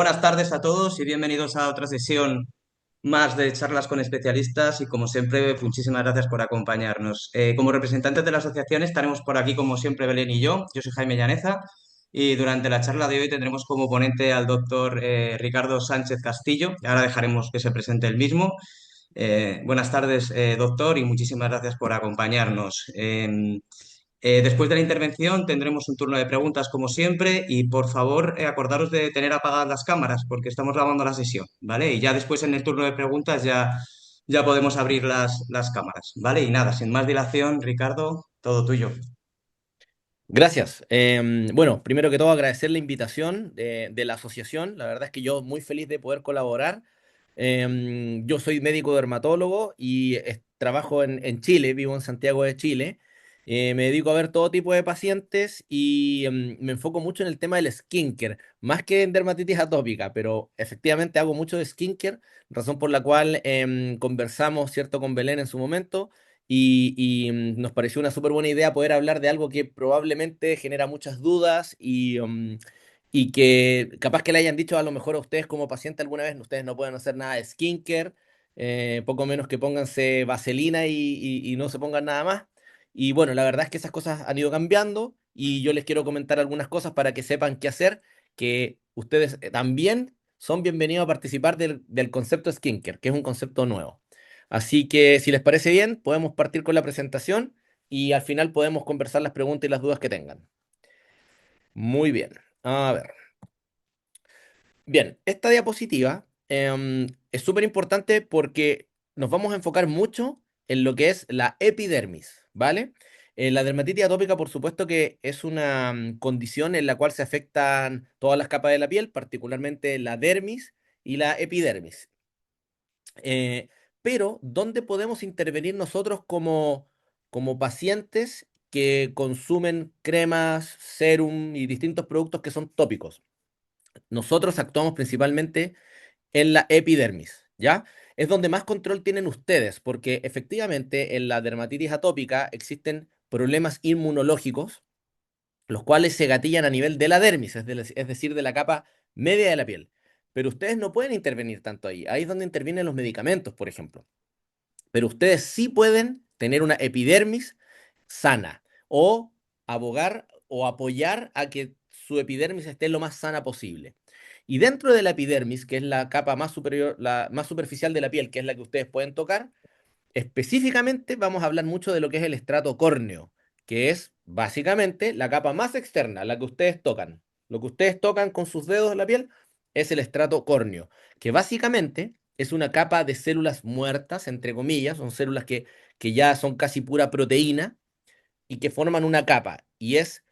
Buenas tardes a todos y bienvenidos a otra sesión más de charlas con especialistas y como siempre, muchísimas gracias por acompañarnos. Como representantes de la asociación estaremos por aquí como siempre Belén y yo soy Jaime Llaneza y durante la charla de hoy tendremos como ponente al doctor Ricardo Sánchez Castillo y ahora dejaremos que se presente el mismo. Buenas tardes, doctor, y muchísimas gracias por acompañarnos. Después de la intervención tendremos un turno de preguntas como siempre y por favor acordaros de tener apagadas las cámaras porque estamos grabando la sesión, ¿vale? Y ya después en el turno de preguntas ya podemos abrir las cámaras, ¿vale? Y nada, sin más dilación, Ricardo, todo tuyo. Gracias. Bueno, primero que todo agradecer la invitación de la asociación. La verdad es que yo muy feliz de poder colaborar. Yo soy médico dermatólogo y trabajo en Chile, vivo en Santiago de Chile. Me dedico a ver todo tipo de pacientes y me enfoco mucho en el tema del skincare, más que en dermatitis atópica, pero efectivamente hago mucho de skincare, razón por la cual conversamos, ¿cierto?, con Belén en su momento y nos pareció una súper buena idea poder hablar de algo que probablemente genera muchas dudas y que capaz que le hayan dicho a lo mejor a ustedes como paciente alguna vez, ustedes no pueden hacer nada de skincare, poco menos que pónganse vaselina y no se pongan nada más. Y bueno, la verdad es que esas cosas han ido cambiando y yo les quiero comentar algunas cosas para que sepan qué hacer, que ustedes también son bienvenidos a participar del concepto skincare, que es un concepto nuevo. Así que si les parece bien, podemos partir con la presentación y al final podemos conversar las preguntas y las dudas que tengan. Muy bien. A ver. Bien, esta diapositiva es súper importante porque nos vamos a enfocar mucho en lo que es la epidermis, ¿vale? La dermatitis atópica, por supuesto que es una condición en la cual se afectan todas las capas de la piel, particularmente la dermis y la epidermis. Eh, pero, ¿dónde podemos intervenir nosotros como pacientes que consumen cremas, serum y distintos productos que son tópicos? Nosotros actuamos principalmente en la epidermis, ¿ya? Es donde más control tienen ustedes, porque efectivamente en la dermatitis atópica existen problemas inmunológicos, los cuales se gatillan a nivel de la dermis, es decir, de la capa media de la piel. Pero ustedes no pueden intervenir tanto ahí. Ahí es donde intervienen los medicamentos, por ejemplo. Pero ustedes sí pueden tener una epidermis sana o abogar o apoyar a que su epidermis esté lo más sana posible. Y dentro de la epidermis, que es la capa más superior, la más superficial de la piel, que es la que ustedes pueden tocar, específicamente vamos a hablar mucho de lo que es el estrato córneo, que es básicamente la capa más externa, la que ustedes tocan. Lo que ustedes tocan con sus dedos en la piel es el estrato córneo, que básicamente es una capa de células muertas, entre comillas, son células que ya son casi pura proteína y que forman una capa, y es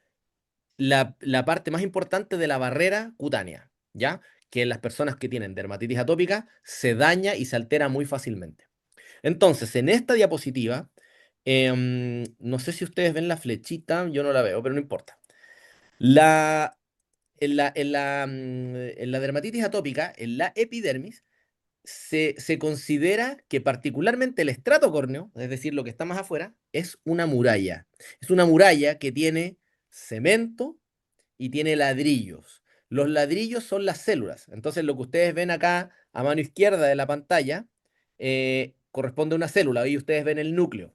la parte más importante de la barrera cutánea, ¿ya? Que en las personas que tienen dermatitis atópica se daña y se altera muy fácilmente. Entonces, en esta diapositiva, no sé si ustedes ven la flechita, yo no la veo, pero no importa. La, en la dermatitis atópica, en la epidermis, se considera que particularmente el estrato córneo, es decir, lo que está más afuera, es una muralla. Es una muralla que tiene cemento y tiene ladrillos. Los ladrillos son las células. Entonces, lo que ustedes ven acá a mano izquierda de la pantalla corresponde a una célula. Ahí ustedes ven el núcleo.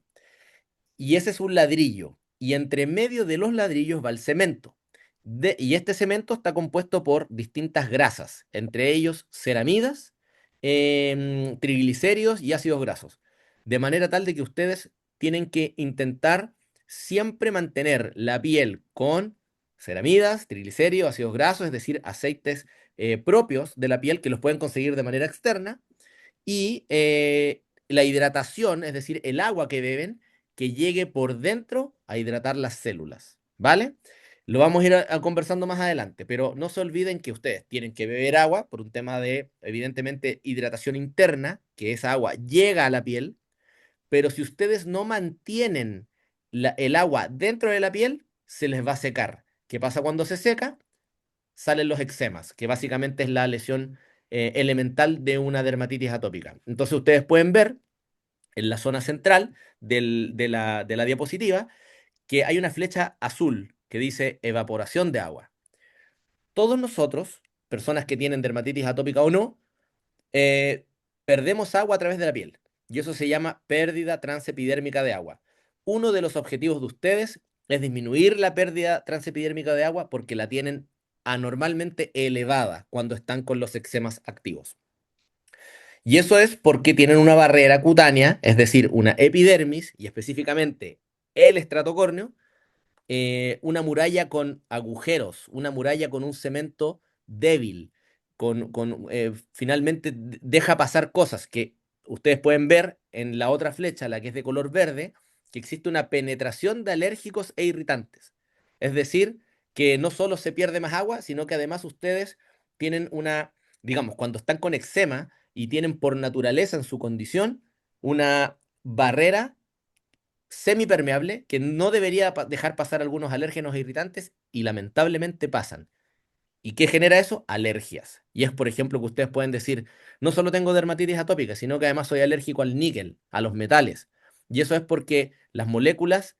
Y ese es un ladrillo. Y entre medio de los ladrillos va el cemento. Y este cemento está compuesto por distintas grasas, entre ellos ceramidas, triglicéridos y ácidos grasos. De manera tal de que ustedes tienen que intentar siempre mantener la piel con ceramidas, triglicéridos, ácidos grasos, es decir, aceites propios de la piel que los pueden conseguir de manera externa y la hidratación, es decir, el agua que beben, que llegue por dentro a hidratar las células, ¿vale? Lo vamos a ir conversando más adelante, pero no se olviden que ustedes tienen que beber agua por un tema de, evidentemente, hidratación interna, que esa agua llega a la piel, pero si ustedes no mantienen el agua dentro de la piel, se les va a secar. ¿Qué pasa cuando se seca? Salen los eczemas, que básicamente es la lesión elemental de una dermatitis atópica. Entonces ustedes pueden ver en la zona central de la diapositiva que hay una flecha azul que dice evaporación de agua. Todos nosotros personas que tienen dermatitis atópica o no, eh, perdemos agua a través de la piel. Y eso se llama pérdida transepidérmica de agua. Uno de los objetivos de ustedes es disminuir la pérdida transepidérmica de agua porque la tienen anormalmente elevada cuando están con los eczemas activos. Y eso es porque tienen una barrera cutánea, es decir, una epidermis, y específicamente el estratocorneo, una muralla con agujeros, una muralla con un cemento débil, finalmente deja pasar cosas que ustedes pueden ver en la otra flecha, la que es de color verde, que existe una penetración de alérgicos e irritantes. Es decir, que no solo se pierde más agua, sino que además ustedes tienen una, digamos, cuando están con eczema y tienen por naturaleza en su condición una barrera semipermeable que no debería dejar pasar algunos alérgenos e irritantes y lamentablemente pasan. ¿Y qué genera eso? Alergias. Y es, por ejemplo, que ustedes pueden decir, no solo tengo dermatitis atópica, sino que además soy alérgico al níquel, a los metales. Y eso es porque las moléculas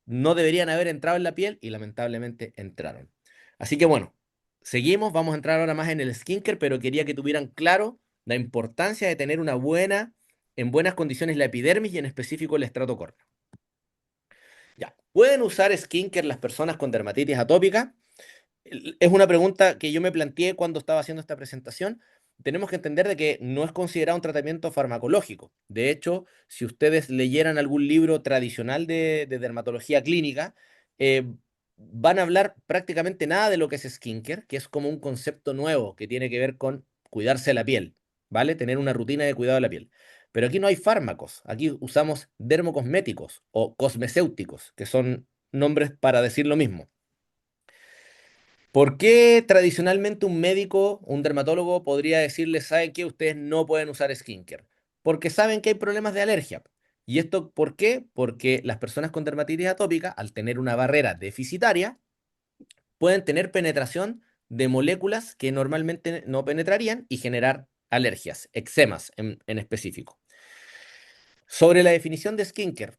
no deberían haber entrado en la piel y lamentablemente entraron. Así que bueno, seguimos, vamos a entrar ahora más en el skincare, pero quería que tuvieran claro la importancia de tener en buenas condiciones la epidermis y en específico el estrato córneo. Ya, ¿pueden usar skincare las personas con dermatitis atópica? Es una pregunta que yo me planteé cuando estaba haciendo esta presentación. Tenemos que entender de que no es considerado un tratamiento farmacológico. De hecho, si ustedes leyeran algún libro tradicional de dermatología clínica, eh, van a hablar prácticamente nada de lo que es skincare, que es como un concepto nuevo que tiene que ver con cuidarse la piel, ¿vale? Tener una rutina de cuidado de la piel. Pero aquí no hay fármacos, aquí usamos dermocosméticos o cosmecéuticos, que son nombres para decir lo mismo. ¿Por qué tradicionalmente un médico, un dermatólogo, podría decirles, saben que ustedes no pueden usar skincare? Porque saben que hay problemas de alergia. ¿Y esto por qué? Porque las personas con dermatitis atópica, al tener una barrera deficitaria, pueden tener penetración de moléculas que normalmente no penetrarían y generar alergias, eczemas en específico. Sobre la definición de skincare,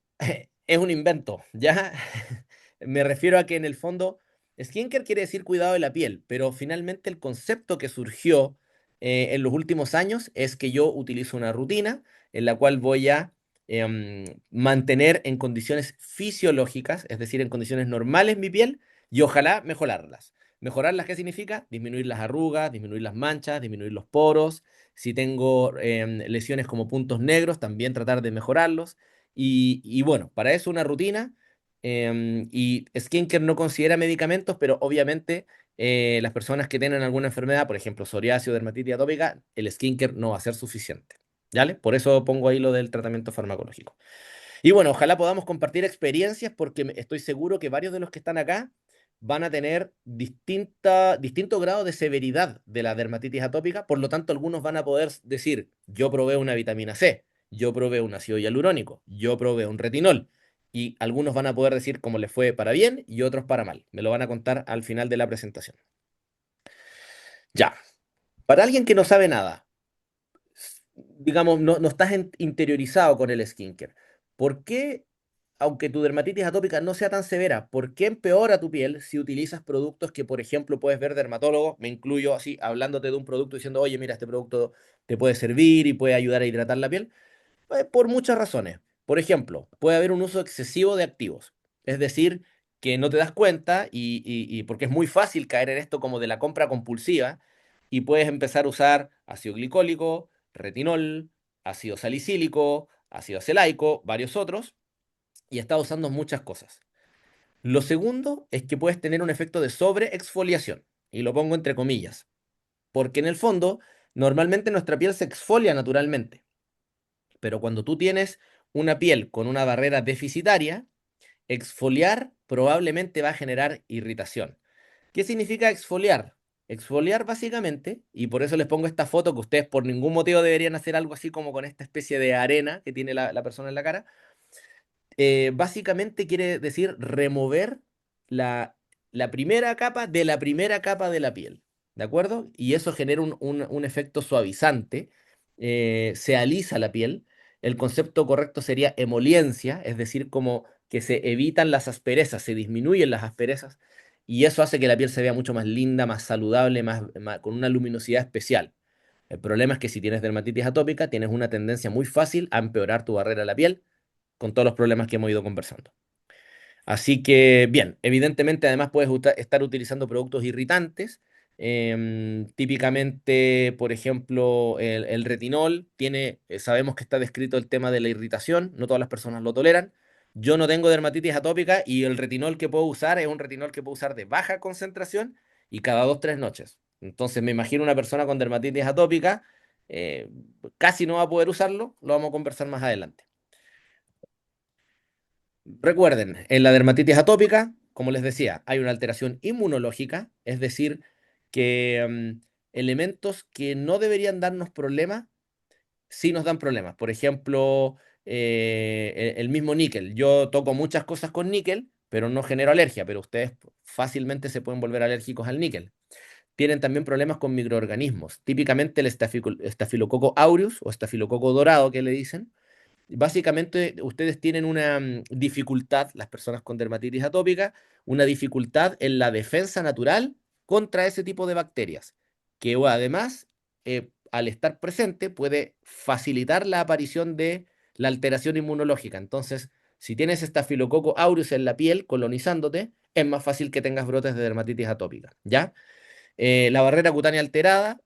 es un invento, ¿ya? Me refiero a que en el fondo, skincare quiere decir cuidado de la piel, pero finalmente el concepto que surgió en los últimos años es que yo utilizo una rutina en la cual voy a mantener en condiciones fisiológicas, es decir, en condiciones normales mi piel y ojalá mejorarlas. ¿Mejorarlas qué significa? Disminuir las arrugas, disminuir las manchas, disminuir los poros. Si tengo lesiones como puntos negros, también tratar de mejorarlos. Y bueno, para eso una rutina. Y skincare no considera medicamentos, pero obviamente las personas que tienen alguna enfermedad, por ejemplo, psoriasis o dermatitis atópica, el skincare no va a ser suficiente. ¿Vale? Por eso pongo ahí lo del tratamiento farmacológico. Y bueno, ojalá podamos compartir experiencias porque estoy seguro que varios de los que están acá van a tener distinto grado de severidad de la dermatitis atópica, por lo tanto algunos van a poder decir, yo probé una vitamina C, yo probé un ácido hialurónico, yo probé un retinol, y algunos van a poder decir cómo les fue para bien y otros para mal. Me lo van a contar al final de la presentación. Ya, para alguien que no sabe nada, digamos, no estás interiorizado con el skincare. ¿Por qué, aunque tu dermatitis atópica no sea tan severa, por qué empeora tu piel si utilizas productos que, por ejemplo, puedes ver dermatólogo? Me incluyo así, hablándote de un producto diciendo, oye, mira, este producto te puede servir y puede ayudar a hidratar la piel. Por muchas razones. Por ejemplo, puede haber un uso excesivo de activos. Es decir, que no te das cuenta y porque es muy fácil caer en esto como de la compra compulsiva y puedes empezar a usar ácido glicólico, retinol, ácido salicílico, ácido acelaico, varios otros, y estás usando muchas cosas. Lo segundo es que puedes tener un efecto de sobreexfoliación, y lo pongo entre comillas, porque en el fondo, normalmente nuestra piel se exfolia naturalmente. Pero cuando tú tienes una piel con una barrera deficitaria, exfoliar probablemente va a generar irritación. ¿Qué significa exfoliar? Exfoliar básicamente, y por eso les pongo esta foto que ustedes por ningún motivo deberían hacer algo así como con esta especie de arena que tiene la persona en la cara, básicamente quiere decir remover la, la primera capa de la primera capa de la piel, ¿de acuerdo? Y eso genera un efecto suavizante, se alisa la piel. El concepto correcto sería emoliencia, es decir, como que se evitan las asperezas, se disminuyen las asperezas. y eso hace que la piel se vea mucho más linda, más saludable, con una luminosidad especial. El problema es que si tienes dermatitis atópica, tienes una tendencia muy fácil a empeorar tu barrera de la piel con todos los problemas que hemos ido conversando. Así que, bien, evidentemente además puedes estar utilizando productos irritantes. Típicamente, por ejemplo, el retinol sabemos que está descrito el tema de la irritación, no todas las personas lo toleran. Yo no tengo dermatitis atópica y el retinol que puedo usar es un retinol que puedo usar de baja concentración y cada 2, 3 noches. Entonces me imagino una persona con dermatitis atópica eh, casi no va a poder usarlo, lo vamos a conversar más adelante. Recuerden, en la dermatitis atópica, como les decía, hay una alteración inmunológica, es decir, que elementos que no deberían darnos problemas, sí nos dan problemas. Por ejemplo, el mismo níquel. Yo toco muchas cosas con níquel, pero no genero alergia, pero ustedes fácilmente se pueden volver alérgicos al níquel. Tienen también problemas con microorganismos, típicamente el estafilococo aureus o estafilococo dorado que le dicen. Básicamente, ustedes tienen una dificultad, las personas con dermatitis atópica, una dificultad en la defensa natural contra ese tipo de bacterias, que además, al estar presente, puede facilitar la aparición de la alteración inmunológica. Entonces, si tienes estafilococo aureus en la piel colonizándote, es más fácil que tengas brotes de dermatitis atópica, ¿ya? La barrera cutánea alterada.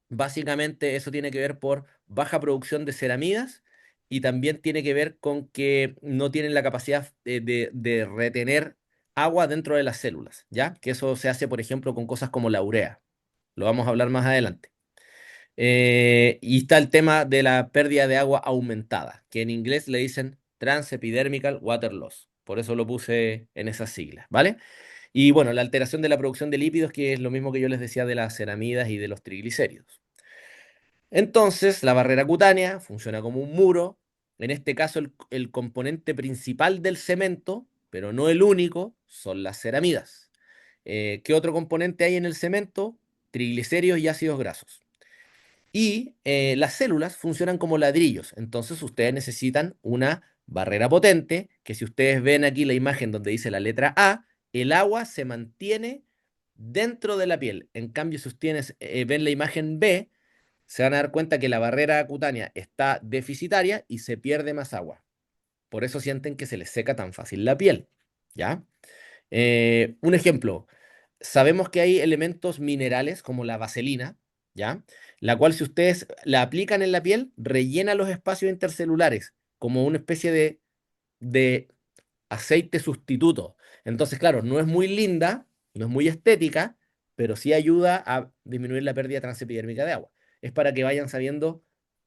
Básicamente eso tiene que ver por baja producción de ceramidas y también tiene que ver con que no tienen la capacidad de retener agua dentro de las células, ¿ya? Que eso se hace, por ejemplo, con cosas como la urea. Lo vamos a hablar más adelante. Y está el tema de la pérdida de agua aumentada, que en inglés le dicen transepidermal water loss. Por eso lo puse en esas siglas, ¿vale? Y bueno, la alteración de la producción de lípidos, que es lo mismo que yo les decía de las ceramidas y de los triglicéridos. Entonces, la barrera cutánea funciona como un muro. En este caso, el componente principal del cemento, pero no el único, son las ceramidas. ¿Qué otro componente hay en el cemento? Triglicéridos y ácidos grasos. Y las células funcionan como ladrillos. Entonces, ustedes necesitan una barrera potente, que si ustedes ven aquí la imagen donde dice la letra A, el agua se mantiene dentro de la piel. En cambio, si ustedes ven la imagen B, se van a dar cuenta que la barrera cutánea está deficitaria y se pierde más agua. Por eso sienten que se les seca tan fácil la piel. ¿Ya? Un ejemplo, sabemos que hay elementos minerales como la vaselina, ¿ya? La cual si ustedes la aplican en la piel, rellena los espacios intercelulares como una especie de aceite sustituto. Entonces, claro, no es muy linda, no es muy estética, pero sí ayuda a disminuir la pérdida transepidérmica de agua. Es para que vayan sabiendo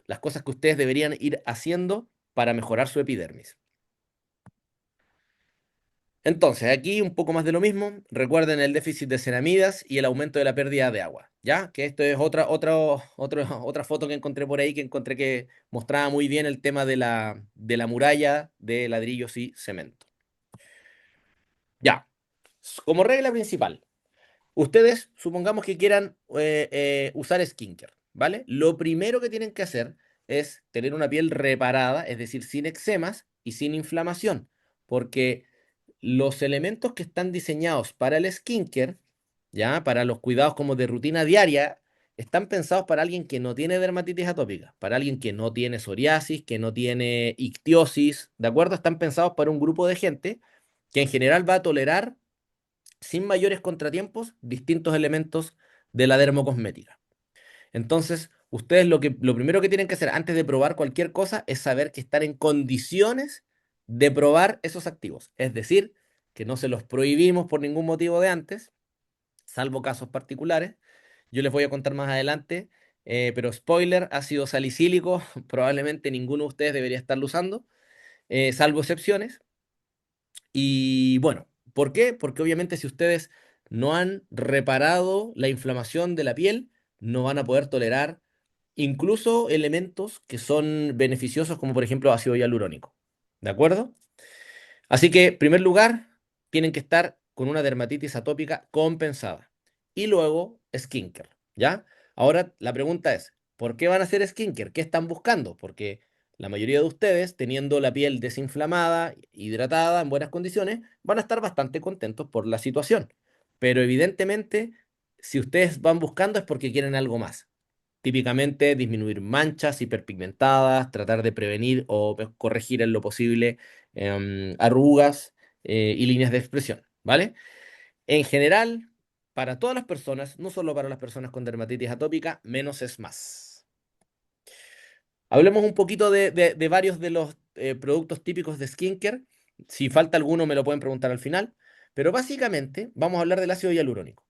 las cosas que ustedes deberían ir haciendo para mejorar su epidermis. Entonces, aquí un poco más de lo mismo. Recuerden el déficit de ceramidas y el aumento de la pérdida de agua, ¿ya? Que esto es otra foto que encontré por ahí, que encontré que mostraba muy bien el tema de la muralla de ladrillos y cemento. Ya, como regla principal, ustedes supongamos que quieran usar skincare, ¿vale? Lo primero que tienen que hacer es tener una piel reparada, es decir, sin eczemas y sin inflamación, porque los elementos que están diseñados para el skincare, ya, para los cuidados como de rutina diaria, están pensados para alguien que no tiene dermatitis atópica, para alguien que no tiene psoriasis, que no tiene ictiosis, ¿de acuerdo? Están pensados para un grupo de gente que en general va a tolerar sin mayores contratiempos distintos elementos de la dermocosmética. Entonces, ustedes lo primero que tienen que hacer antes de probar cualquier cosa es saber que están en condiciones de probar esos activos. Es decir, que no se los prohibimos por ningún motivo de antes, salvo casos particulares. Yo les voy a contar más adelante, pero spoiler, ácido salicílico, probablemente ninguno de ustedes debería estarlo usando, salvo excepciones. Y bueno, ¿por qué? Porque obviamente si ustedes no han reparado la inflamación de la piel, no van a poder tolerar incluso elementos que son beneficiosos, como por ejemplo ácido hialurónico. ¿De acuerdo? Así que, en primer lugar, tienen que estar con una dermatitis atópica compensada. Y luego, skincare, ¿ya? Ahora, la pregunta es, ¿por qué van a hacer skincare? ¿Qué están buscando? Porque la mayoría de ustedes, teniendo la piel desinflamada, hidratada, en buenas condiciones, van a estar bastante contentos por la situación. pero evidentemente, si ustedes van buscando es porque quieren algo más. Típicamente disminuir manchas hiperpigmentadas, tratar de prevenir o corregir en lo posible arrugas y líneas de expresión, ¿vale? En general, para todas las personas, no solo para las personas con dermatitis atópica, menos es más. Hablemos un poquito de varios de los productos típicos de skincare. Si falta alguno, me lo pueden preguntar al final. Pero básicamente, vamos a hablar del ácido hialurónico.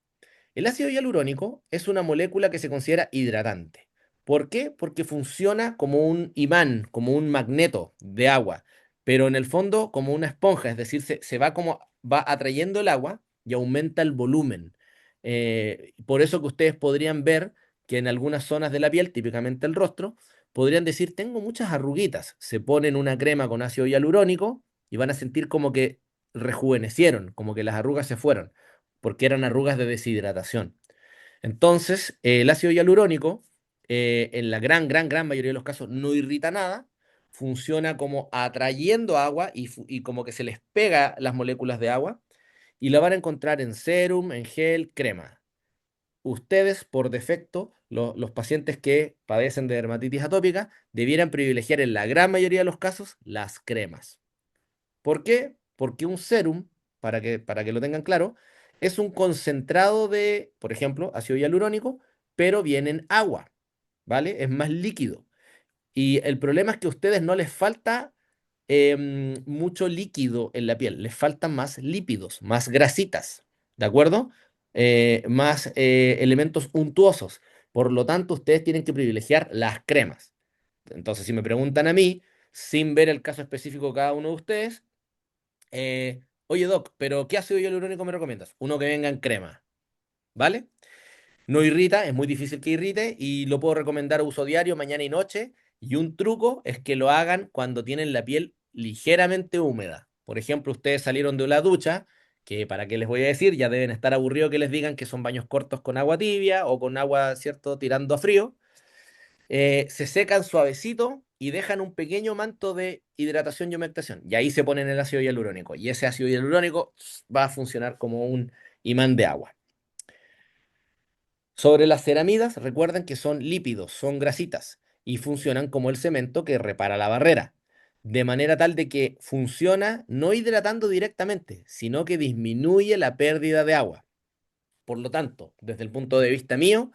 El ácido hialurónico es una molécula que se considera hidratante. ¿Por qué? Porque funciona como un imán, como un magneto de agua, pero en el fondo como una esponja, es decir, se va como va atrayendo el agua y aumenta el volumen. Por eso que ustedes podrían ver que en algunas zonas de la piel, típicamente el rostro, podrían decir, tengo muchas arruguitas. Se ponen una crema con ácido hialurónico y van a sentir como que rejuvenecieron, como que las arrugas se fueron porque eran arrugas de deshidratación. Entonces, el ácido hialurónico, en la gran mayoría de los casos, no irrita nada, funciona como atrayendo agua y como que se les pega las moléculas de agua, y la van a encontrar en serum, en gel, crema. Ustedes, por defecto, los pacientes que padecen de dermatitis atópica, debieran privilegiar en la gran mayoría de los casos las cremas. ¿Por qué? Porque un serum, para que lo tengan claro, es un concentrado de, por ejemplo, ácido hialurónico, pero viene en agua, ¿vale? Es más líquido. Y el problema es que a ustedes no les falta mucho líquido en la piel, les faltan más lípidos, más grasitas, ¿de acuerdo? Más elementos untuosos. Por lo tanto, ustedes tienen que privilegiar las cremas. Entonces, si me preguntan a mí, sin ver el caso específico de cada uno de ustedes, oye Doc, pero ¿qué ácido hialurónico me recomiendas? Uno que venga en crema, ¿vale? No irrita, es muy difícil que irrite y lo puedo recomendar a uso diario, mañana y noche. Y un truco es que lo hagan cuando tienen la piel ligeramente húmeda. Por ejemplo, ustedes salieron de la ducha, que para qué les voy a decir, ya deben estar aburridos que les digan que son baños cortos con agua tibia o con agua, ¿cierto?, tirando a frío. Se secan suavecito y dejan un pequeño manto de hidratación y humectación. Y ahí se ponen el ácido hialurónico. Y ese ácido hialurónico va a funcionar como un imán de agua. Sobre las ceramidas, recuerden que son lípidos, son grasitas y funcionan como el cemento que repara la barrera. De manera tal de que funciona no hidratando directamente, sino que disminuye la pérdida de agua. Por lo tanto, desde el punto de vista mío,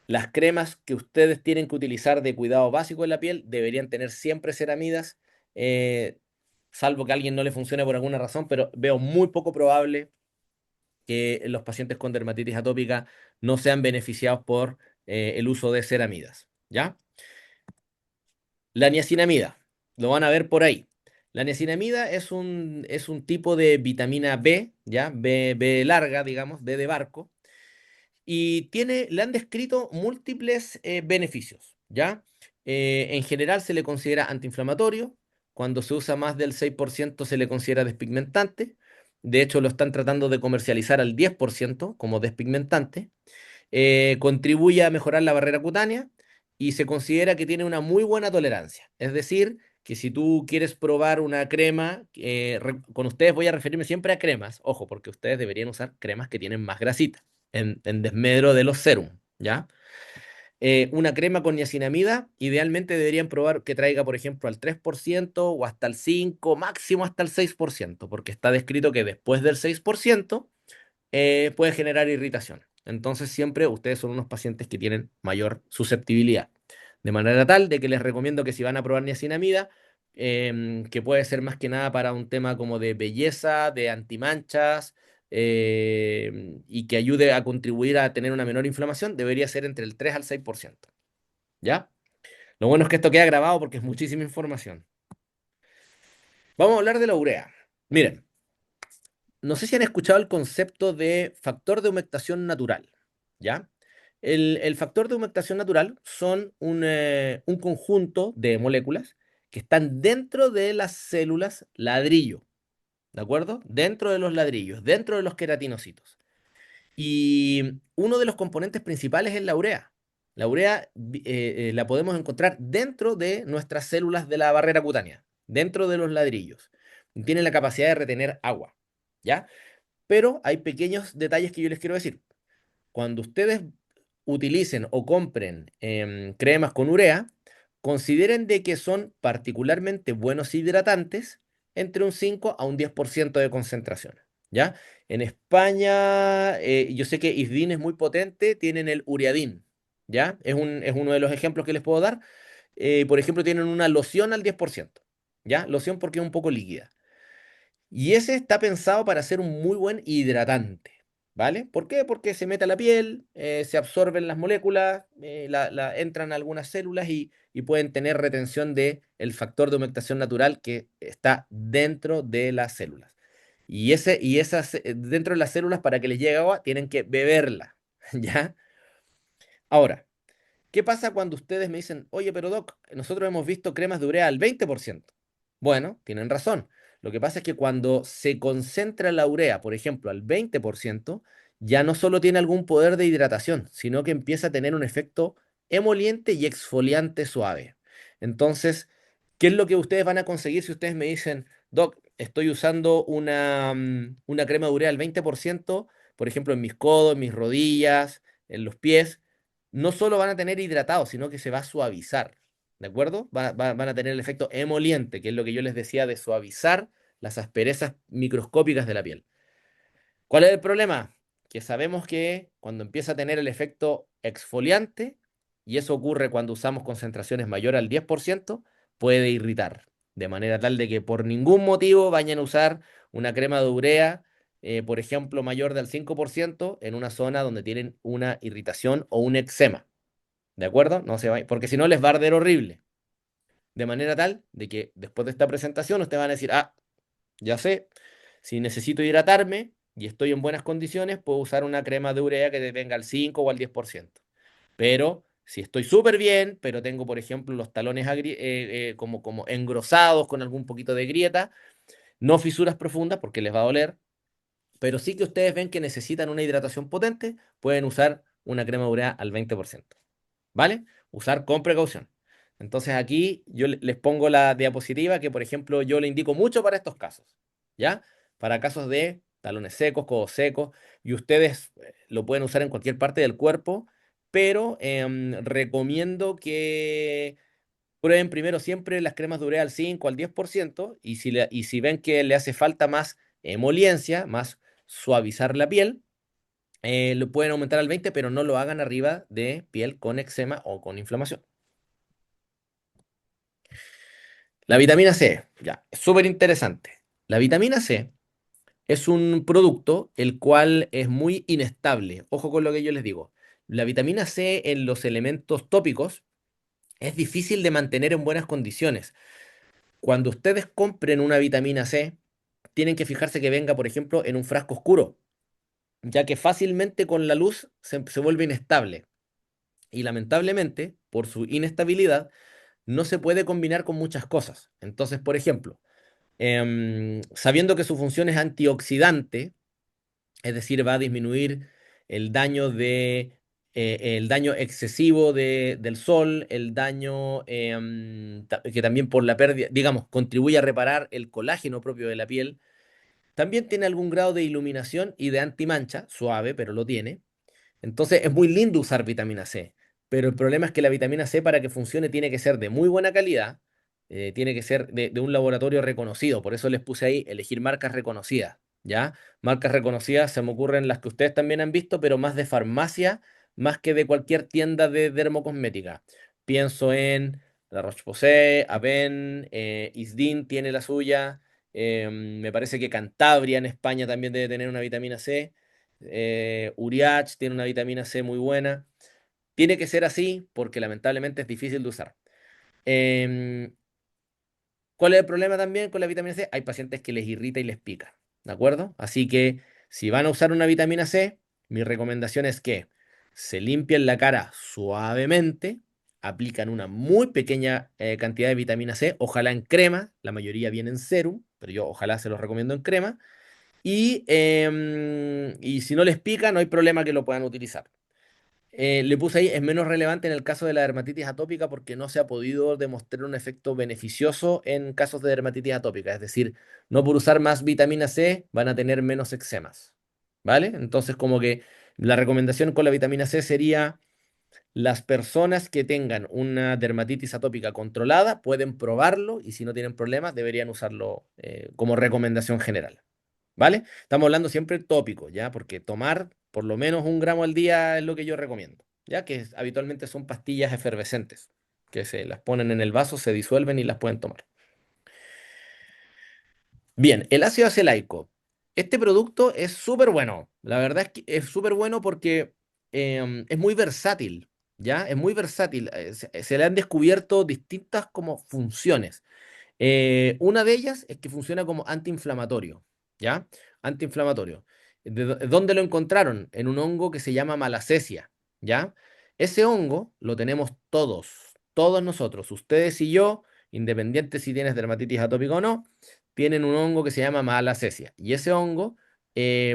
las cremas que ustedes tienen que utilizar de cuidado básico en la piel deberían tener siempre ceramidas, eh, salvo que a alguien no le funcione por alguna razón, pero veo muy poco probable que los pacientes con dermatitis atópica no sean beneficiados por el uso de ceramidas, ¿ya? La niacinamida, lo van a ver por ahí. La niacinamida es un tipo de vitamina B, ¿ya? B larga, digamos, B de barco, y le han descrito múltiples beneficios, ¿ya? En general se le considera antiinflamatorio, cuando se usa más del 6% se le considera despigmentante, de hecho lo están tratando de comercializar al 10% como despigmentante, contribuye a mejorar la barrera cutánea y se considera que tiene una muy buena tolerancia, es decir, que si tú quieres probar una crema, con ustedes voy a referirme siempre a cremas, ojo, porque ustedes deberían usar cremas que tienen más grasita en desmedro de los serum, ¿ya? Una crema con niacinamida, idealmente deberían probar que traiga, por ejemplo, al 3% o hasta el 5%, máximo hasta el 6%, porque está descrito que después del 6% puede generar irritación. Entonces, siempre ustedes son unos pacientes que tienen mayor susceptibilidad. De manera tal de que les recomiendo que si van a probar niacinamida, que puede ser más que nada para un tema como de belleza, de antimanchas, y que ayude a contribuir a tener una menor inflamación, debería ser entre el 3 al 6%. ¿Ya? Lo bueno es que esto queda grabado porque es muchísima información. Vamos a hablar de la urea. Miren, no sé si han escuchado el concepto de factor de humectación natural, ¿ya? El factor de humectación natural son un conjunto de moléculas que están dentro de las células ladrillo, ¿de acuerdo? Dentro de los ladrillos, dentro de los queratinocitos. Y uno de los componentes principales es la urea. La urea la podemos encontrar dentro de nuestras células de la barrera cutánea, dentro de los ladrillos. Tiene la capacidad de retener agua, ¿ya? Pero hay pequeños detalles que yo les quiero decir. Cuando ustedes utilicen o compren cremas con urea, consideren de que son particularmente buenos hidratantes entre un 5 a un 10% de concentración. ¿Ya? En España, yo sé que Isdin es muy potente, tienen el Uriadin. ¿Ya? Es uno de los ejemplos que les puedo dar. Por ejemplo, tienen una loción al 10%. ¿Ya? Loción porque es un poco líquida. Y ese está pensado para ser un muy buen hidratante, ¿vale? ¿Por qué? Porque se mete a la piel, se absorben las moléculas, entran a algunas células y pueden tener retención del factor de humectación natural que está dentro de las células. Dentro de las células, para que les llegue agua, tienen que beberla, ¿ya? Ahora, ¿qué pasa cuando ustedes me dicen, oye, pero Doc, nosotros hemos visto cremas de urea al 20%? Bueno, tienen razón. Lo que pasa es que cuando se concentra la urea, por ejemplo, al 20%, ya no solo tiene algún poder de hidratación, sino que empieza a tener un efecto emoliente y exfoliante suave. Entonces, ¿qué es lo que ustedes van a conseguir si ustedes me dicen, Doc, estoy usando una crema de urea al 20%, por ejemplo, en mis codos, en mis rodillas, en los pies? No solo van a tener hidratado, sino que se va a suavizar, ¿de acuerdo? Van a tener el efecto emoliente, que es lo que yo les decía de suavizar las asperezas microscópicas de la piel. ¿Cuál es el problema? Que sabemos que cuando empieza a tener el efecto exfoliante, y eso ocurre cuando usamos concentraciones mayores al 10%, puede irritar, de manera tal de que por ningún motivo vayan a usar una crema de urea, por ejemplo, mayor del 5% en una zona donde tienen una irritación o un eczema. ¿De acuerdo? No se va, porque si no les va a arder horrible. De manera tal de que después de esta presentación ustedes van a decir, ah, ya sé, si necesito hidratarme y estoy en buenas condiciones, puedo usar una crema de urea que venga al 5 o al 10%. Pero si estoy súper bien, pero tengo, por ejemplo, los talones como engrosados con algún poquito de grieta, no fisuras profundas porque les va a doler, pero sí que ustedes ven que necesitan una hidratación potente, pueden usar una crema de urea al 20%. ¿Vale? Usar con precaución. Entonces aquí yo les pongo la diapositiva que, por ejemplo, yo le indico mucho para estos casos, ¿ya? Para casos de talones secos, codos secos, y ustedes lo pueden usar en cualquier parte del cuerpo, pero recomiendo que prueben primero siempre las cremas de urea al 5 al 10%, y si ven que le hace falta más emoliencia, más suavizar la piel, lo pueden aumentar al 20, pero no lo hagan arriba de piel con eczema o con inflamación. La vitamina C, ya, es súper interesante. La vitamina C es un producto el cual es muy inestable. Ojo con lo que yo les digo. La vitamina C en los elementos tópicos es difícil de mantener en buenas condiciones. Cuando ustedes compren una vitamina C, tienen que fijarse que venga, por ejemplo, en un frasco oscuro, ya que fácilmente con la luz se vuelve inestable. Y lamentablemente, por su inestabilidad, no se puede combinar con muchas cosas. Entonces, por ejemplo, sabiendo que su función es antioxidante, es decir, va a disminuir el daño el daño excesivo del sol, el daño que también por la pérdida, digamos, contribuye a reparar el colágeno propio de la piel. También tiene algún grado de iluminación y de antimancha, suave, pero lo tiene. Entonces es muy lindo usar vitamina C, pero el problema es que la vitamina C para que funcione tiene que ser de muy buena calidad, tiene que ser de un laboratorio reconocido, por eso les puse ahí elegir marcas reconocidas, ¿ya? Marcas reconocidas se me ocurren las que ustedes también han visto, pero más de farmacia, más que de cualquier tienda de dermocosmética. Pienso en La Roche-Posay, Aven, Isdin tiene la suya, me parece que Cantabria en España también debe tener una vitamina C. Uriach tiene una vitamina C muy buena. Tiene que ser así porque lamentablemente es difícil de usar. Em, ¿Cuál es el problema también con la vitamina C? Hay pacientes que les irrita y les pica, ¿de acuerdo? Así que si van a usar una vitamina C, mi recomendación es que se limpien la cara suavemente, aplican una muy pequeña cantidad de vitamina C, ojalá en crema, la mayoría viene en serum, pero yo ojalá se los recomiendo en crema. Y si no les pica, no hay problema que lo puedan utilizar. Le puse ahí, es menos relevante en el caso de la dermatitis atópica porque no se ha podido demostrar un efecto beneficioso en casos de dermatitis atópica. Es decir, no por usar más vitamina C van a tener menos eczemas. ¿vale? Entonces, como que la recomendación con la vitamina C sería las personas que tengan una dermatitis atópica controlada pueden probarlo y si no tienen problemas deberían usarlo como recomendación general, ¿vale? Estamos hablando siempre tópico, ¿ya? Porque tomar por lo menos 1 gramo al día es lo que yo recomiendo, ¿ya? Que habitualmente son pastillas efervescentes, que se las ponen en el vaso, se disuelven y las pueden tomar. Bien, el ácido acelaico. Este producto es súper bueno. La verdad es que es súper bueno porque es muy versátil, ¿ya? Es muy versátil. Se le han descubierto distintas como funciones. Una de ellas es que funciona como antiinflamatorio, ¿ya? Antiinflamatorio. ¿Dónde lo encontraron? En un hongo que se llama malacesia, ¿ya? Ese hongo lo tenemos todos nosotros, ustedes y yo, independiente si tienes dermatitis atópica o no, tienen un hongo que se llama malacesia. Y ese hongo,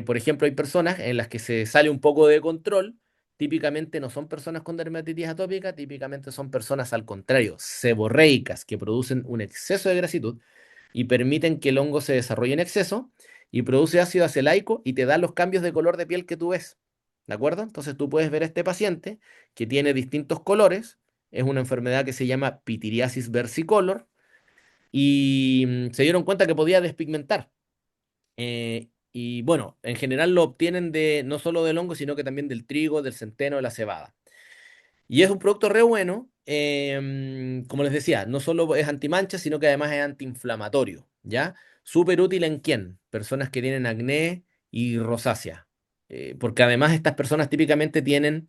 por ejemplo, hay personas en las que se sale un poco de control. Típicamente no son personas con dermatitis atópica, típicamente son personas al contrario, seborreicas, que producen un exceso de grasitud y permiten que el hongo se desarrolle en exceso y produce ácido acelaico y te da los cambios de color de piel que tú ves. ¿De acuerdo? Entonces tú puedes ver a este paciente que tiene distintos colores, es una enfermedad que se llama pitiriasis versicolor y se dieron cuenta que podía despigmentar. Y bueno, en general lo obtienen de no solo del hongo, sino que también del trigo, del centeno, de la cebada. Y es un producto re bueno, como les decía, no solo es antimancha, sino que además es antiinflamatorio, ¿ya? Súper útil en quién? Personas que tienen acné y rosácea. Porque además estas personas típicamente tienen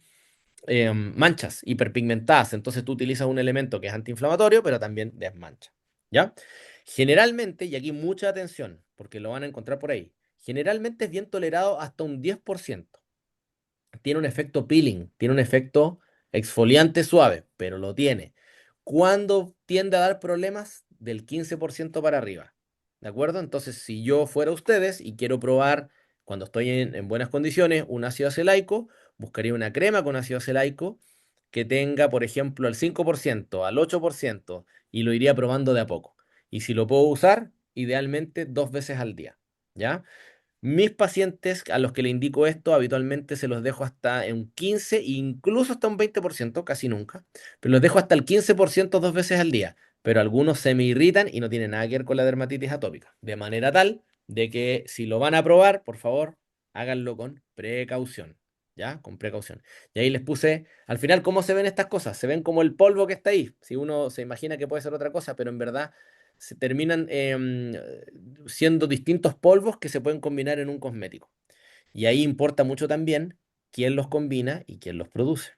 manchas hiperpigmentadas, entonces tú utilizas un elemento que es antiinflamatorio, pero también desmancha, ¿ya? Generalmente, y aquí mucha atención, porque lo van a encontrar por ahí, generalmente es bien tolerado hasta un 10%. Tiene un efecto peeling, tiene un efecto exfoliante suave, pero lo tiene. ¿Cuándo tiende a dar problemas? Del 15% para arriba. ¿De acuerdo? Entonces, si yo fuera ustedes y quiero probar cuando estoy en buenas condiciones un ácido acelaico, buscaría una crema con ácido acelaico que tenga, por ejemplo, al 5%, al 8%, y lo iría probando de a poco. Y si lo puedo usar, idealmente 2 veces al día. ¿Ya? Mis pacientes a los que le indico esto, habitualmente se los dejo hasta en un 15, incluso hasta un 20%, casi nunca, pero los dejo hasta el 15% 2 veces al día. Pero algunos se me irritan y no tienen nada que ver con la dermatitis atópica. De manera tal de que si lo van a probar, por favor, háganlo con precaución. ¿Ya? Con precaución. Y ahí les puse, al final, ¿cómo se ven estas cosas? Se ven como el polvo que está ahí. Si uno se imagina que puede ser otra cosa, pero en verdad se terminan siendo distintos polvos que se pueden combinar en un cosmético. Y ahí importa mucho también quién los combina y quién los produce.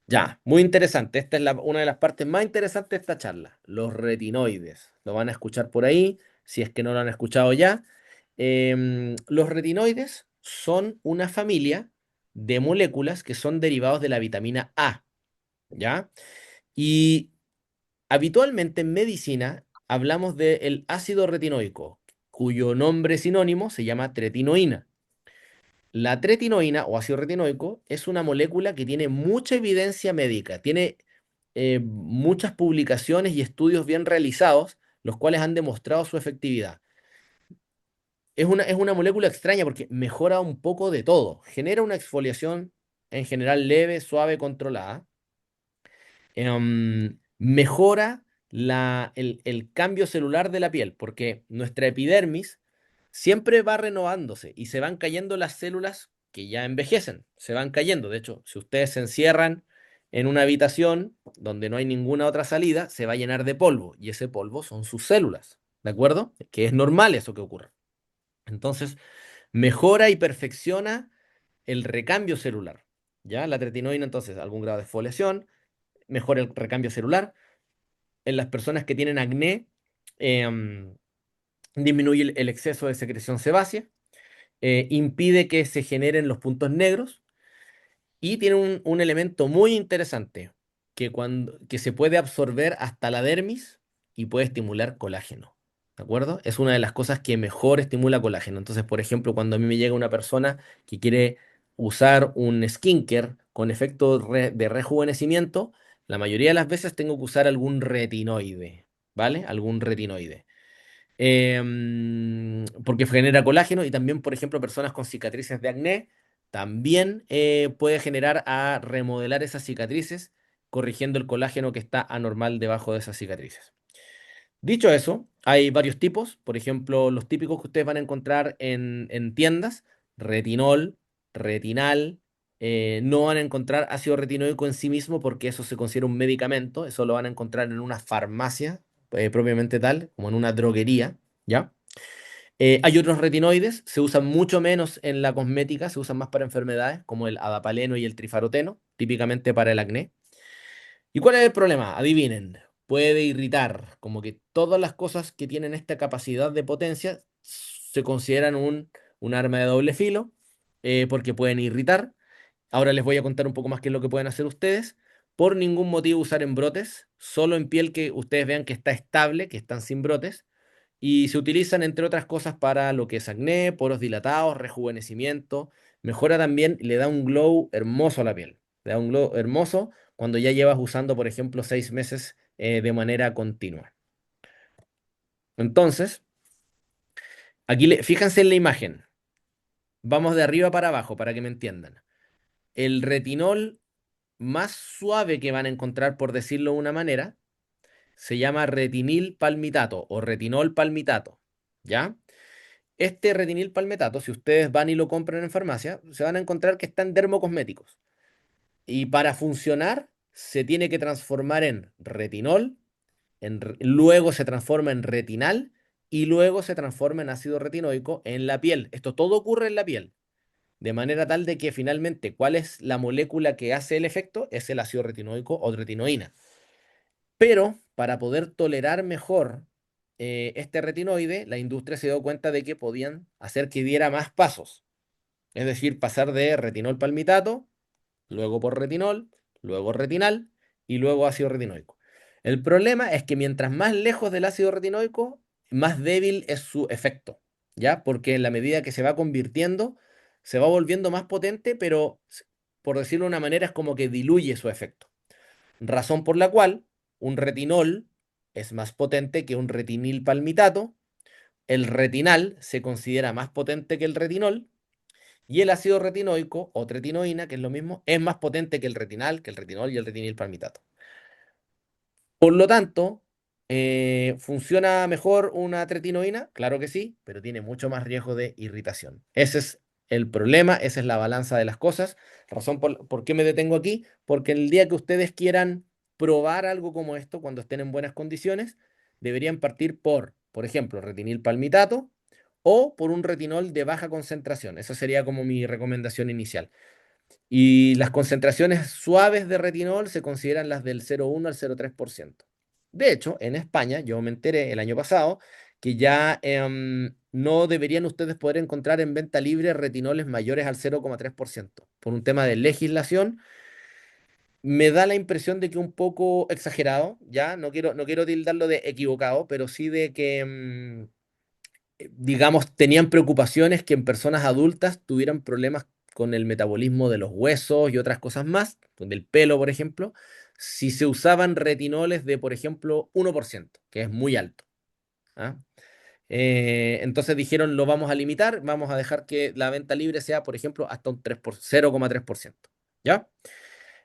Ya, muy interesante. Esta es una de las partes más interesantes de esta charla, los retinoides. Lo van a escuchar por ahí, si es que no lo han escuchado ya. Los retinoides son una familia de moléculas que son derivados de la vitamina A, ¿ya? Y habitualmente en medicina hablamos del ácido retinoico, cuyo nombre sinónimo se llama tretinoína. La tretinoína o ácido retinoico es una molécula que tiene mucha evidencia médica, tiene muchas publicaciones y estudios bien realizados, los cuales han demostrado su efectividad. Es una molécula extraña porque mejora un poco de todo, genera una exfoliación en general leve, suave, controlada. Mejora el cambio celular de la piel, porque nuestra epidermis siempre va renovándose y se van cayendo las células que ya envejecen, se van cayendo. De hecho, si ustedes se encierran en una habitación donde no hay ninguna otra salida, se va a llenar de polvo y ese polvo son sus células, ¿de acuerdo? Que es normal eso que ocurra. Entonces, mejora y perfecciona el recambio celular. ¿Ya? La tretinoína, entonces, algún grado de exfoliación, mejora el recambio celular. En las personas que tienen acné, em, disminuye el exceso de secreción sebácea, impide que se generen los puntos negros y tiene un elemento muy interesante que se puede absorber hasta la dermis y puede estimular colágeno. ¿De acuerdo? Es una de las cosas que mejor estimula colágeno. Entonces, por ejemplo, cuando a mí me llega una persona que quiere usar un skincare con efecto de rejuvenecimiento, la mayoría de las veces tengo que usar algún retinoide, ¿vale? Algún retinoide. porque genera colágeno y también, por ejemplo, personas con cicatrices de acné, también puede generar a remodelar esas cicatrices, corrigiendo el colágeno que está anormal debajo de esas cicatrices. Dicho eso, hay varios tipos, por ejemplo, los típicos que ustedes van a encontrar en tiendas, retinol, retinal, no van a encontrar ácido retinoico en sí mismo porque eso se considera un medicamento, eso lo van a encontrar en una farmacia propiamente tal, como en una droguería, ¿ya? Hay otros retinoides, se usan mucho menos en la cosmética, se usan más para enfermedades como el adapaleno y el trifaroteno, típicamente para el acné. ¿Y cuál es el problema? Adivinen, puede irritar, como que todas las cosas que tienen esta capacidad de potencia se consideran un arma de doble filo, porque pueden irritar. Ahora les voy a contar un poco más qué es lo que pueden hacer ustedes. Por ningún motivo usar en brotes, solo en piel que ustedes vean que está estable, que están sin brotes. Y se utilizan, entre otras cosas, para lo que es acné, poros dilatados, rejuvenecimiento. Mejora también, le da un glow hermoso a la piel. Le da un glow hermoso cuando ya llevas usando, por ejemplo, 6 meses de manera continua. Entonces, fíjense en la imagen. Vamos de arriba para abajo para que me entiendan. El retinol más suave que van a encontrar, por decirlo de una manera, se llama retinil palmitato o retinol palmitato. ¿Ya? Este retinil palmitato, si ustedes van y lo compran en farmacia, se van a encontrar que está en dermocosméticos. Y para funcionar, se tiene que transformar en retinol, luego se transforma en retinal y luego se transforma en ácido retinoico en la piel. Esto todo ocurre en la piel. De manera tal de que finalmente, ¿cuál es la molécula que hace el efecto? Es el ácido retinoico o retinoína. Pero para poder tolerar mejor este retinoide, la industria se dio cuenta de que podían hacer que diera más pasos. Es decir, pasar de retinol palmitato, luego por retinol, luego retinal y luego ácido retinoico. El problema es que mientras más lejos del ácido retinoico, más débil es su efecto, ¿ya? Porque en la medida que se va convirtiendo, se va volviendo más potente, pero por decirlo de una manera, es como que diluye su efecto. Razón por la cual un retinol es más potente que un retinil palmitato, el retinal se considera más potente que el retinol y el ácido retinoico o tretinoína, que es lo mismo, es más potente que el retinal, que el retinol y el retinil palmitato. Por lo tanto, ¿funciona mejor una tretinoína? Claro que sí, pero tiene mucho más riesgo de irritación. Ese es el problema, esa es la balanza de las cosas. Razón por qué me detengo aquí, porque el día que ustedes quieran probar algo como esto, cuando estén en buenas condiciones, deberían partir por ejemplo, retinil palmitato o por un retinol de baja concentración. Esa sería como mi recomendación inicial. Y las concentraciones suaves de retinol se consideran las del 0,1 al 0,3%. De hecho, en España, yo me enteré el año pasado que ya no deberían ustedes poder encontrar en venta libre retinoles mayores al 0,3%. Por un tema de legislación, me da la impresión de que un poco exagerado, ya, no quiero tildarlo de equivocado, pero sí de que digamos, tenían preocupaciones que en personas adultas tuvieran problemas con el metabolismo de los huesos y otras cosas más, del pelo, por ejemplo, si se usaban retinoles de, por ejemplo, 1%, que es muy alto. ¿Ah? Entonces dijeron, lo vamos a limitar, vamos a dejar que la venta libre sea, por ejemplo, hasta un 0,3%. ¿Ya?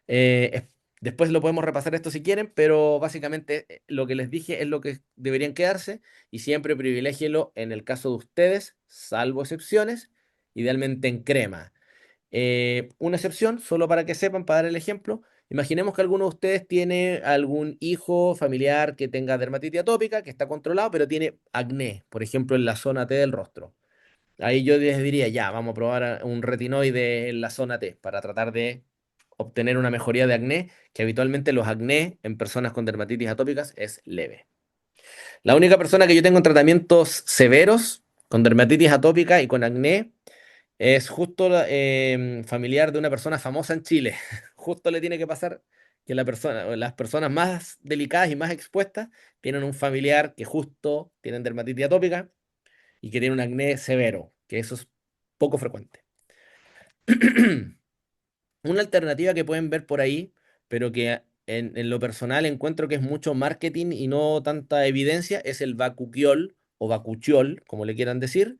Eh, es- Después lo podemos repasar esto si quieren, pero básicamente lo que les dije es lo que deberían quedarse y siempre privilégielo en el caso de ustedes, salvo excepciones, idealmente en crema. Una excepción, solo para que sepan, para dar el ejemplo, imaginemos que alguno de ustedes tiene algún hijo familiar que tenga dermatitis atópica, que está controlado, pero tiene acné, por ejemplo, en la zona T del rostro. Ahí yo les diría, ya, vamos a probar un retinoide en la zona T para tratar de obtener una mejoría de acné, que habitualmente los acné en personas con dermatitis atópicas es leve. La única persona que yo tengo en tratamientos severos con dermatitis atópica y con acné es justo familiar de una persona famosa en Chile. Justo le tiene que pasar que las personas más delicadas y más expuestas tienen un familiar que justo tienen dermatitis atópica y que tiene un acné severo, que eso es poco frecuente. Una alternativa que pueden ver por ahí, pero que en lo personal encuentro que es mucho marketing y no tanta evidencia, es el Bakuchiol o bakuchiol, como le quieran decir,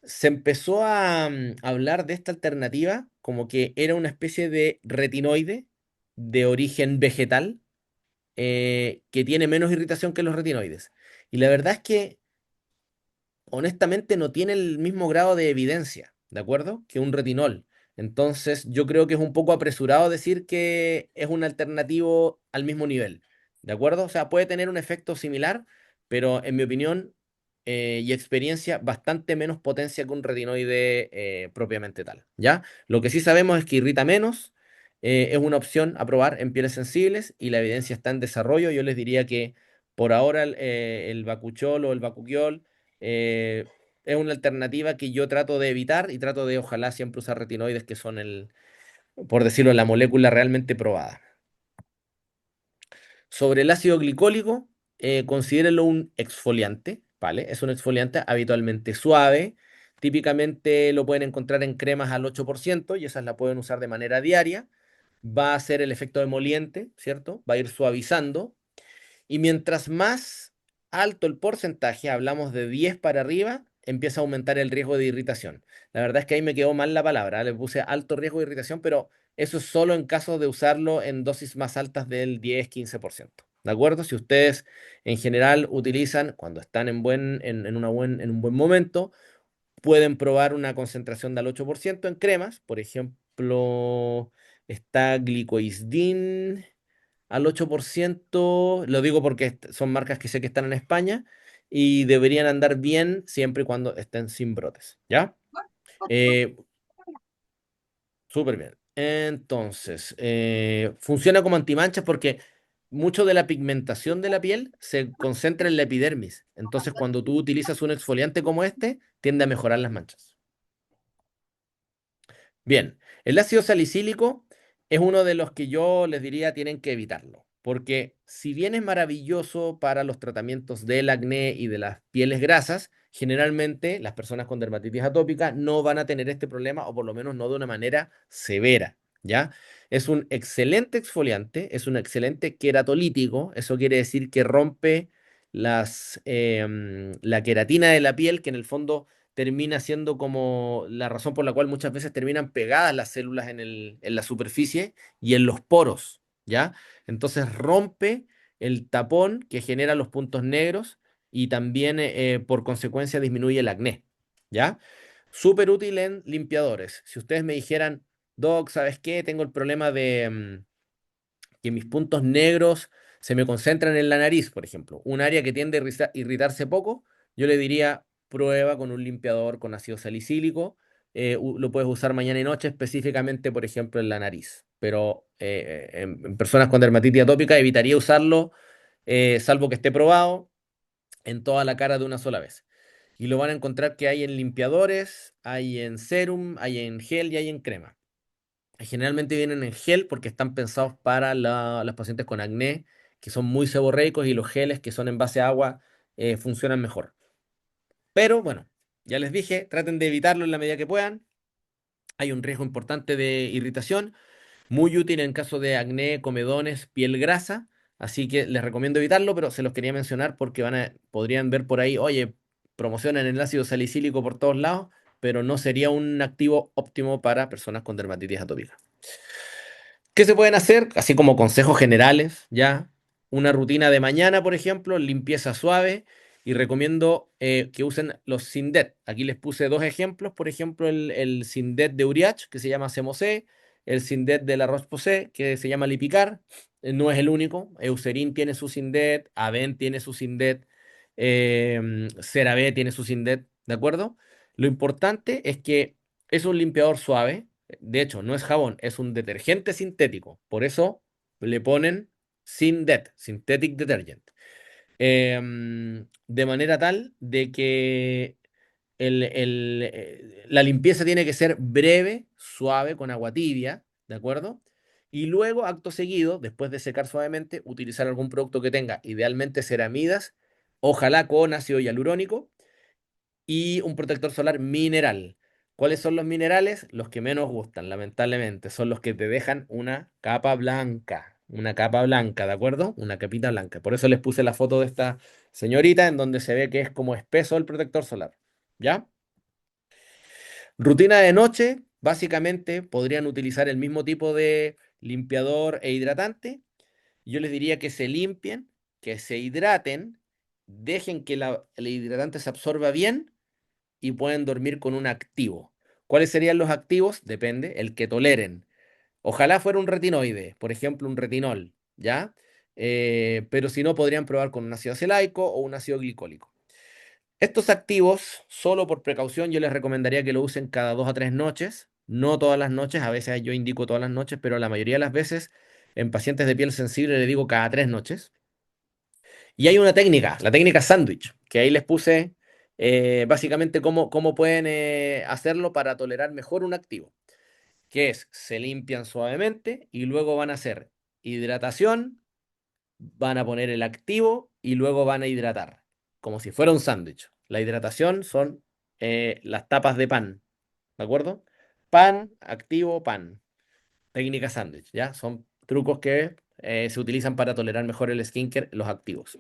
se empezó a hablar de esta alternativa como que era una especie de retinoide de origen vegetal que tiene menos irritación que los retinoides. Y la verdad es que honestamente no tiene el mismo grado de evidencia, ¿de acuerdo? Que un retinol. Entonces, yo creo que es un poco apresurado decir que es un alternativo al mismo nivel, ¿de acuerdo? O sea, puede tener un efecto similar, pero en mi opinión y experiencia, bastante menos potencia que un retinoide propiamente tal, ¿ya? Lo que sí sabemos es que irrita menos, es una opción a probar en pieles sensibles y la evidencia está en desarrollo. Yo les diría que por ahora el bakuchol o el bakuchiol eh, es una alternativa que yo trato de evitar y trato de, ojalá, siempre usar retinoides que son por decirlo, la molécula realmente probada. Sobre el ácido glicólico, considérelo un exfoliante, ¿vale? Es un exfoliante habitualmente suave. Típicamente lo pueden encontrar en cremas al 8% y esas la pueden usar de manera diaria. Va a hacer el efecto emoliente, ¿cierto? Va a ir suavizando y mientras más alto el porcentaje, hablamos de 10 para arriba, empieza a aumentar el riesgo de irritación. La verdad es que ahí me quedó mal la palabra, le puse alto riesgo de irritación, pero eso es solo en caso de usarlo en dosis más altas del 10-15%. ¿De acuerdo? Si ustedes en general utilizan, cuando están en un buen momento, pueden probar una concentración del 8% en cremas. Por ejemplo, está glicoisdin al 8%, lo digo porque son marcas que sé que están en España y deberían andar bien siempre y cuando estén sin brotes, ¿ya? Eh, Súper bien. Entonces, funciona como antimanchas porque mucho de la pigmentación de la piel se concentra en la epidermis. Entonces, cuando tú utilizas un exfoliante como este, tiende a mejorar las manchas. Bien, el ácido salicílico es uno de los que yo les diría tienen que evitarlo, porque si bien es maravilloso para los tratamientos del acné y de las pieles grasas, generalmente las personas con dermatitis atópica no van a tener este problema o por lo menos no de una manera severa, ¿ya? Es un excelente exfoliante, es un excelente queratolítico, eso quiere decir que rompe la queratina de la piel, que en el fondo termina siendo como la razón por la cual muchas veces terminan pegadas las células en la superficie y en los poros, ¿ya? Entonces rompe el tapón que genera los puntos negros y también por consecuencia disminuye el acné, ¿ya? Súper útil en limpiadores. Si ustedes me dijeran, Doc, ¿sabes qué? Tengo el problema de que mis puntos negros se me concentran en la nariz, por ejemplo, un área que tiende a irritarse poco, yo le diría, prueba con un limpiador con ácido salicílico, lo puedes usar mañana y noche, específicamente, por ejemplo, en la nariz, pero en personas con dermatitis atópica evitaría usarlo, salvo que esté probado, en toda la cara de una sola vez. Y lo van a encontrar que hay en limpiadores, hay en serum, hay en gel y hay en crema. Generalmente vienen en gel porque están pensados para las pacientes con acné, que son muy seborreicos, y los geles que son en base a agua funcionan mejor. Pero bueno, ya les dije, traten de evitarlo en la medida que puedan. Hay un riesgo importante de irritación, muy útil en caso de acné, comedones, piel grasa. Así que les recomiendo evitarlo, pero se los quería mencionar porque podrían ver por ahí, oye, promocionan el ácido salicílico por todos lados, pero no sería un activo óptimo para personas con dermatitis atópica. ¿Qué se pueden hacer? Así como consejos generales, ¿ya? Una rutina de mañana, por ejemplo, limpieza suave y recomiendo que usen los Sindet. Aquí les puse dos ejemplos, por ejemplo, el Sindet de Uriach, que se llama Semosé, el Sindet de la Roche-Posay, que se llama Lipicar. No es el único. Eucerin tiene su Sindet, Aven tiene su Sindet, CeraVe tiene su Sindet, ¿de acuerdo? Lo importante es que es un limpiador suave, de hecho, no es jabón, es un detergente sintético. Por eso le ponen Sindet, Synthetic Detergent. De manera tal de que la limpieza tiene que ser breve, suave, con agua tibia, ¿de acuerdo? Y luego, acto seguido, después de secar suavemente, utilizar algún producto que tenga, idealmente ceramidas, ojalá con ácido hialurónico y un protector solar mineral. ¿Cuáles son los minerales? Los que menos gustan, lamentablemente. Son los que te dejan una capa blanca. una capa blanca, ¿de acuerdo? Una capita blanca. Por eso les puse la foto de esta señorita en donde se ve que es como espeso el protector solar, ¿ya? Rutina de noche, básicamente podrían utilizar el mismo tipo de limpiador e hidratante. Yo les diría que se limpien, que se hidraten, dejen que el hidratante se absorba bien y pueden dormir con un activo. ¿Cuáles serían los activos? Depende, el que toleren. Ojalá fuera un retinoide, por ejemplo, un retinol, ¿ya? Pero si no, podrían probar con un ácido acelaico o un ácido glicólico. Estos activos, solo por precaución, yo les recomendaría que lo usen cada 2 a 3 noches, no todas las noches, a veces yo indico todas las noches, pero la mayoría de las veces en pacientes de piel sensible le digo cada 3 noches. Y hay una técnica, la técnica sándwich, que ahí les puse básicamente cómo pueden hacerlo para tolerar mejor un activo, que es, se limpian suavemente y luego van a hacer hidratación, van a poner el activo y luego van a hidratar, como si fuera un sándwich. La hidratación son las tapas de pan, ¿de acuerdo? Pan, activo, pan. Técnica sándwich, ¿ya? Son trucos que se utilizan para tolerar mejor el skincare, los activos.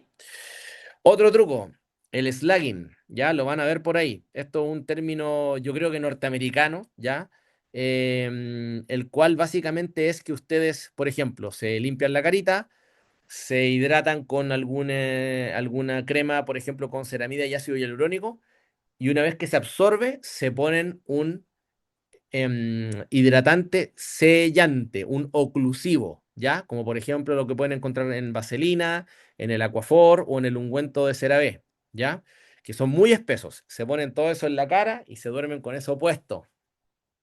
Otro truco, el slugging, ¿ya? Lo van a ver por ahí. Esto es un término, yo creo que norteamericano, ¿ya? El cual básicamente es que ustedes, por ejemplo, se limpian la carita, se hidratan con alguna crema, por ejemplo, con ceramida y ácido hialurónico, y una vez que se absorbe, se ponen un hidratante sellante, un oclusivo, ¿ya? Como por ejemplo lo que pueden encontrar en vaselina, en el Aquaphor o en el ungüento de CeraVe, ¿ya? Que son muy espesos. Se ponen todo eso en la cara y se duermen con eso puesto.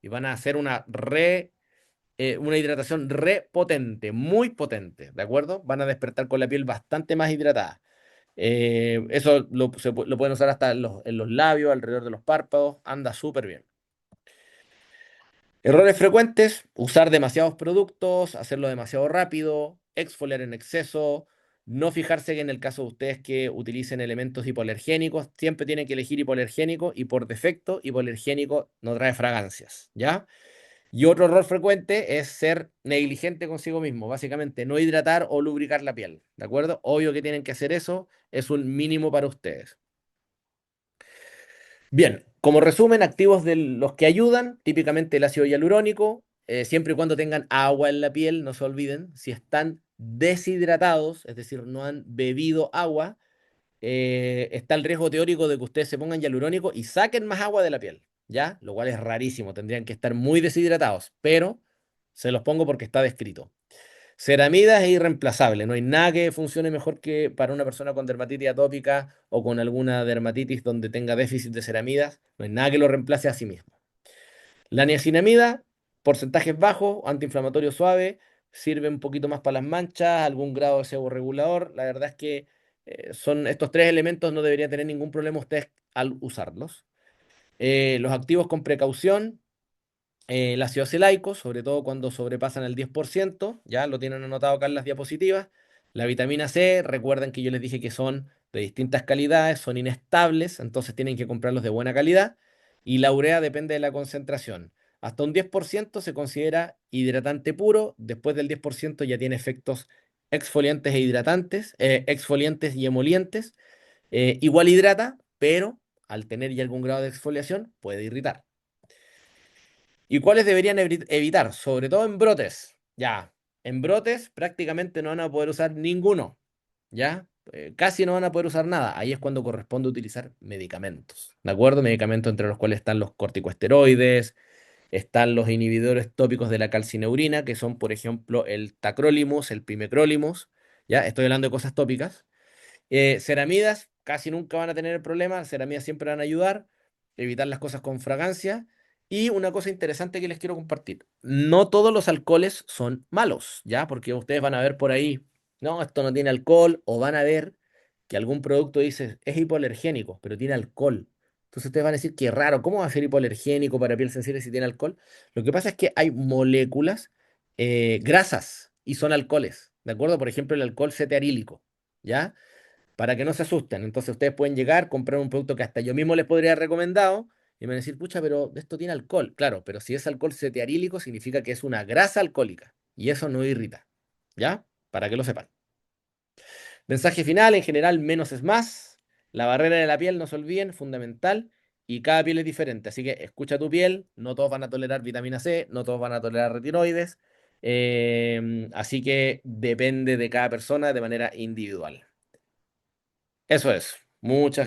Y van a hacer una hidratación re potente, muy potente, ¿de acuerdo? Van a despertar con la piel bastante más hidratada. Eso lo pueden usar hasta en los labios, alrededor de los párpados, anda súper bien. Errores frecuentes, usar demasiados productos, hacerlo demasiado rápido, exfoliar en exceso, no fijarse que en el caso de ustedes que utilicen elementos hipoalergénicos, siempre tienen que elegir hipoalergénico y por defecto hipoalergénico no trae fragancias, ¿ya? Y otro error frecuente es ser negligente consigo mismo, básicamente no hidratar o lubricar la piel, ¿de acuerdo? Obvio que tienen que hacer eso, es un mínimo para ustedes. Bien, como resumen, activos de los que ayudan, típicamente el ácido hialurónico, siempre y cuando tengan agua en la piel, no se olviden, si están deshidratados, es decir, no han bebido agua, está el riesgo teórico de que ustedes se pongan hialurónico y saquen más agua de la piel, ¿ya? Lo cual es rarísimo, tendrían que estar muy deshidratados, pero se los pongo porque está descrito. Ceramidas es irreemplazable, no hay nada que funcione mejor que para una persona con dermatitis atópica o con alguna dermatitis donde tenga déficit de ceramidas, no hay nada que lo reemplace a sí mismo. La niacinamida, porcentajes bajos, antiinflamatorio suave, sirve un poquito más para las manchas, algún grado de seborregulador. La verdad es que son estos tres elementos, no debería tener ningún problema ustedes al usarlos. Los activos con precaución, el ácido acelaico, sobre todo cuando sobrepasan el 10%, ya lo tienen anotado acá en las diapositivas. La vitamina C, recuerden que yo les dije que son de distintas calidades, son inestables, entonces tienen que comprarlos de buena calidad. Y la urea depende de la concentración. Hasta un 10% se considera hidratante puro, después del 10% ya tiene efectos exfoliantes e hidratantes, exfoliantes y emolientes. Igual hidrata, pero al tener ya algún grado de exfoliación puede irritar. ¿Y cuáles deberían evitar? Sobre todo en brotes. Ya, en brotes prácticamente no van a poder usar ninguno. ¿Ya? Casi no van a poder usar nada. Ahí es cuando corresponde utilizar medicamentos. ¿De acuerdo? Medicamentos entre los cuales están los corticosteroides, están los inhibidores tópicos de la calcineurina, que son, por ejemplo, el tacrolimus, el pimecrolimus. ¿Ya? Estoy hablando de cosas tópicas. Ceramidas, casi nunca van a tener el problema, las ceramidas siempre van a ayudar, evitar las cosas con fragancia. Y una cosa interesante que les quiero compartir, no todos los alcoholes son malos, ¿ya? Porque ustedes van a ver por ahí, no, esto no tiene alcohol, o van a ver que algún producto dice, es hipoalergénico, pero tiene alcohol. Entonces ustedes van a decir, qué raro, ¿cómo va a ser hipoalergénico para piel sensible si tiene alcohol? Lo que pasa es que hay moléculas grasas y son alcoholes, ¿de acuerdo? Por ejemplo, el alcohol cetearílico, ¿ya? Para que no se asusten. Entonces ustedes pueden llegar, comprar un producto que hasta yo mismo les podría haber recomendado y me van a decir, pucha, pero esto tiene alcohol. Claro, pero si es alcohol cetearílico significa que es una grasa alcohólica y eso no irrita. ¿Ya? para que lo sepan. Mensaje final, en general, menos es más. La barrera de la piel, no se olviden, fundamental. Y cada piel es diferente. Así que escucha tu piel. No todos van a tolerar vitamina C, no todos van a tolerar retinoides. Así que depende de cada persona de manera individual. Eso es. Muchas gracias.